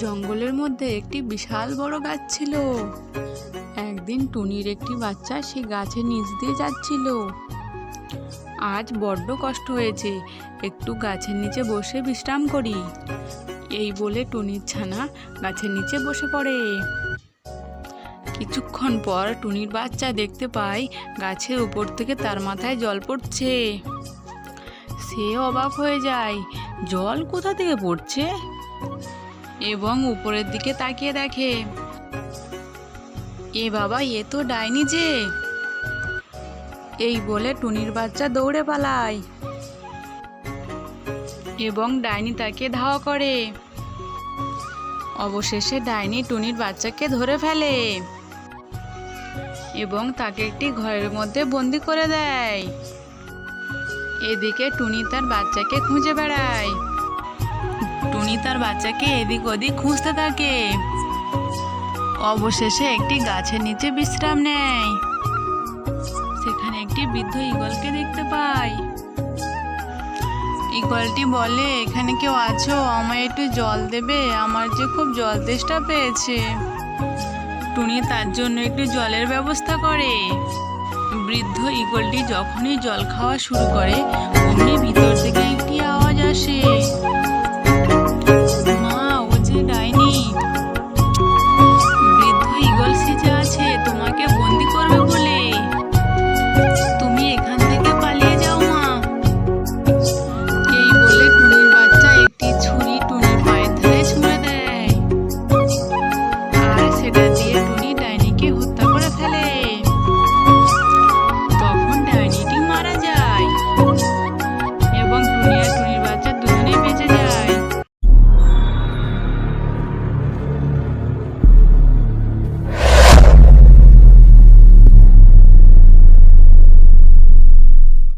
জঙ্গলের মধ্যে একটি বিশাল বড় গাছ ছিল। একদিন টুনির একটি বাচ্চা সেই গাছের নিচ দিয়ে যাচ্ছিল। আজ বড্ড কষ্ট হয়েছে, একটু গাছের নিচে বসে বিশ্রাম করি, এই বলে টুনির ছানা গাছের নিচে বসে পড়ে। কিছুক্ষণ পর টুনির বাচ্চা দেখতে পায় গাছের উপর থেকে তার মাথায় জল পড়ছে। সে অবাক হয়ে যায়, জল কোথা থেকে পড়ছে, এবং উপরের দিকে তাকিয়ে দেখে, এ বাবা, এ তো ডাইনি যে। এই বলে টুনির বাচ্চা দৌড়ে পালায় এবং ডাইনি তাকে ধাওয়া করে। অবশেষে ডাইনি টুনির বাচ্চাকে ধরে ফেলে এবং তাকে একটি ঘরের মধ্যে বন্দি করে দেয়। এদিকে টুনি তার বাচ্চাকে খুঁজে বেড়ায়। টুনি তার বাচ্চাকে এদিক ওদিক খুঁজতে থাকে। অবশেষে একটি গাছের নিচে বিশ্রাম নেয়। সেখানে একটি বৃদ্ধ ঈগলকে দেখতে পায়। ঈগলটি বলে, এখানে কেউ আছো? আমায় একটু জল দেবে, আমার যে খুব জল তেষ্টা পেয়েছে। টুনি তার জন্য একটু জলের ব্যবস্থা করে। বৃদ্ধ ঈগলটি যখনই জল খাওয়া শুরু করে, অমনি ভিতর থেকে